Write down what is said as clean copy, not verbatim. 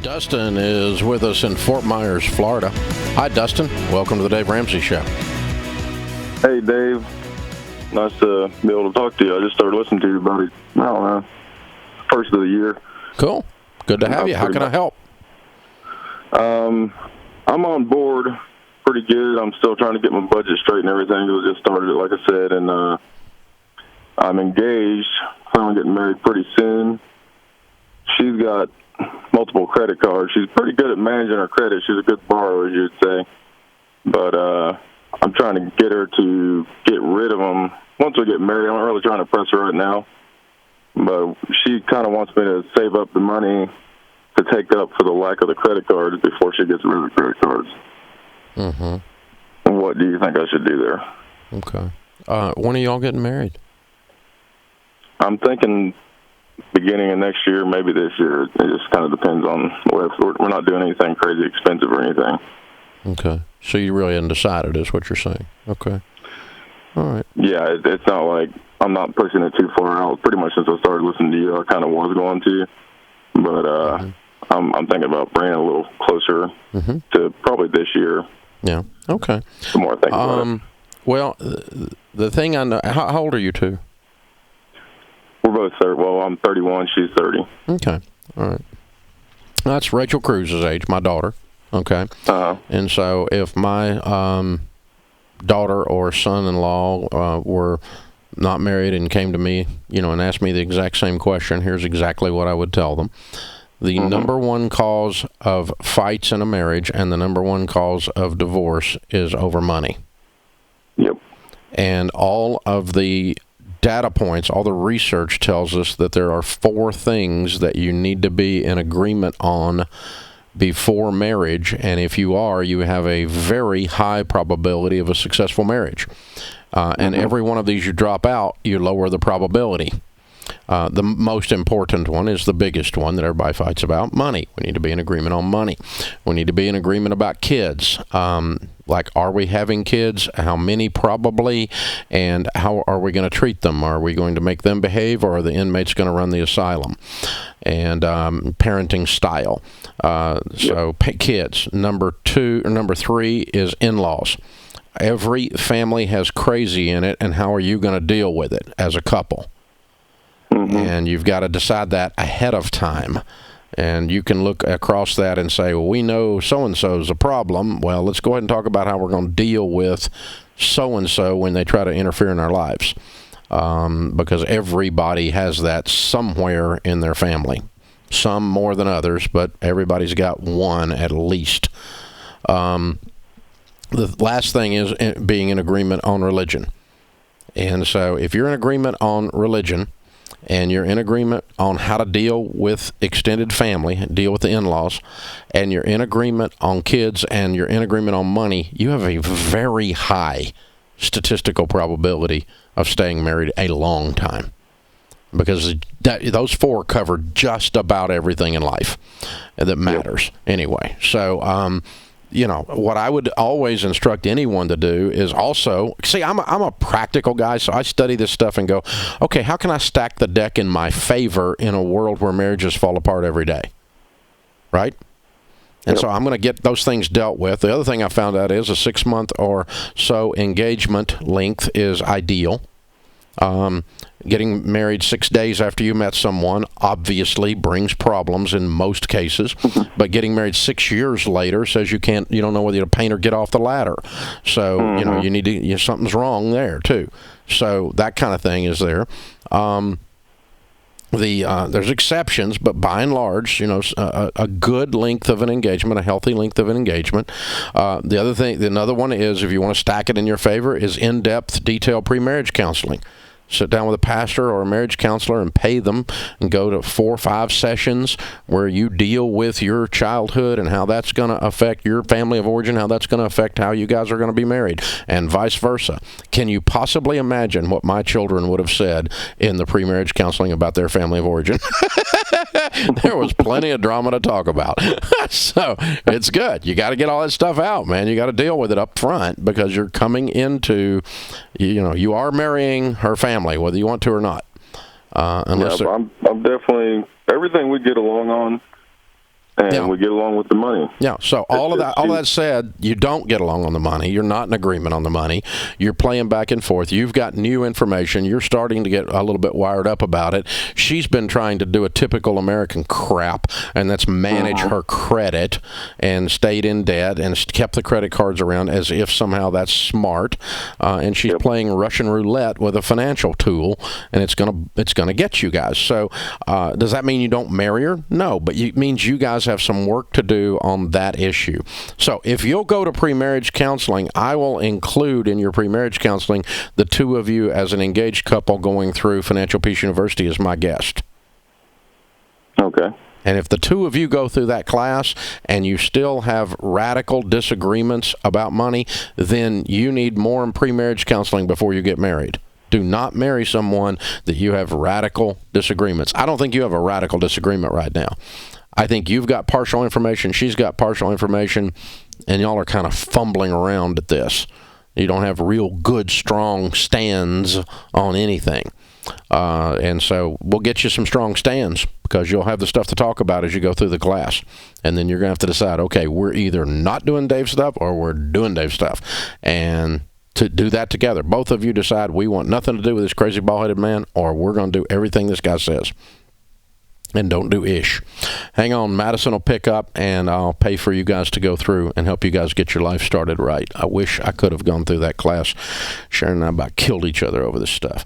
Dustin is with us in Fort Myers, Florida. Hi, Dustin. Welcome to the Dave Ramsey Show. Hey, Dave. Nice to be able to talk to you. I just started listening to you about it, I don't know, first of the year. Cool. Good to have you. How can I help? I'm on board pretty good. I'm still trying to get my budget straight and everything. I just started it, like I said, and I'm engaged. Planning on getting married pretty soon. She's got multiple credit cards. She's pretty good at managing her credit. She's a good borrower, as you'd say. But I'm trying to get her to get rid of them. Once we get married, I'm not really trying to press her right now. But she kind of wants me to save up the money to take up for the lack of the credit cards before she gets rid of the credit cards. Mm-hmm. What do you think I should do there? Okay. When are y'all getting married? I'm thinking beginning of next year, maybe this year. It just kind of depends on what. We're not doing anything crazy expensive or anything. Okay. So you really undecided is what you're saying. Okay. All right. Yeah, it's not like I'm not pushing it too far out. Pretty much since I started listening to you, I kind of was going to. But I'm thinking about bringing it a little closer to probably this year. Yeah. Okay. The more I think about it. Well, the thing I know, how old are you two? We're both 30. Well, I'm 31. She's 30. Okay. All right. That's Rachel Cruz's age, my daughter. Okay. And so if my daughter or son-in-law were not married and came to me, and asked me the exact same question, here's exactly what I would tell them. The number one cause of fights in a marriage and the number one cause of divorce is over money. Yep. And all of the data points, all the research tells us that there are 4 things that you need to be in agreement on before marriage, and if you are, you have a very high probability of a successful marriage. And every one of these you drop out, you lower the probability. The most important one is the biggest one that everybody fights about, money. We need to be in agreement on money. We need to be in agreement about kids. Like, are we having kids? How many probably? And how are we going to treat them? Are we going to make them behave, or are the inmates going to run the asylum? And parenting style. So kids. Number 3 is in-laws. Every family has crazy in it, and how are you going to deal with it as a couple? And you've got to decide that ahead of time. And you can look across that and say, well, we know so-and-so is a problem. Well, let's go ahead and talk about how we're going to deal with so-and-so when they try to interfere in our lives. Because everybody has that somewhere in their family. Some more than others, but everybody's got one at least. The last thing is being in agreement on religion. And so if you're in agreement on religion, and you're in agreement on how to deal with extended family, deal with the in-laws, and you're in agreement on kids, and you're in agreement on money, you have a very high statistical probability of staying married a long time. Because those 4 cover just about everything in life that matters anyway. So, what I would always instruct anyone to do is also, see, I'm a practical guy, so I study this stuff and go, okay, how can I stack the deck in my favor in a world where marriages fall apart every day? Right? And so I'm going to get those things dealt with. The other thing I found out is a 6-month or so engagement length is ideal. Getting married 6 days after you met someone obviously brings problems in most cases, but getting married 6 years later says you don't know whether to paint or get off the ladder. So, you need to, something's wrong there too. So that kind of thing is there. There's exceptions, but by and large, a good length of an engagement, a healthy length of an engagement. Another one is, if you want to stack it in your favor, is in-depth, detailed pre-marriage counseling. Sit down with a pastor or a marriage counselor and pay them and go to 4 or 5 sessions where you deal with your childhood and how that's going to affect your family of origin, how that's going to affect how you guys are going to be married, and vice versa. Can you possibly imagine what my children would have said in the pre-marriage counseling about their family of origin? There was plenty of drama to talk about. So it's good. You got to get all that stuff out, man. You got to deal with it up front, because you're coming into, you are marrying her family, whether you want to or not. I'm definitely, everything we get along on, and Yeah. we get along with the money. Yeah, so all of that said, you don't get along on the money. You're not in agreement on the money. You're playing back and forth. You've got new information. You're starting to get a little bit wired up about it. She's been trying to do a typical American crap, and that's manage her credit, and stayed in debt and kept the credit cards around as if somehow that's smart. And she's playing Russian roulette with a financial tool, and it's gonna get you guys. So does that mean you don't marry her? No, but it means you guys have some work to do on that issue. So if you'll go to pre-marriage counseling, I will include in your pre-marriage counseling the two of you as an engaged couple going through Financial Peace University as my guest. Okay. And if the two of you go through that class and you still have radical disagreements about money, then you need more pre-marriage counseling before you get married. Do not marry someone that you have radical disagreements. I don't think you have a radical disagreement right now. I think you've got partial information, she's got partial information, and y'all are kind of fumbling around at this. You don't have real good, strong stands on anything. And so we'll get you some strong stands because you'll have the stuff to talk about as you go through the class. And then you're going to have to decide, okay, we're either not doing Dave stuff or we're doing Dave stuff. And to do that together, both of you decide we want nothing to do with this crazy bald-headed man, or we're going to do everything this guy says. And don't do ish. Hang on, Madison will pick up, and I'll pay for you guys to go through and help you guys get your life started right. I wish I could have gone through that class. Sharon and I about killed each other over this stuff.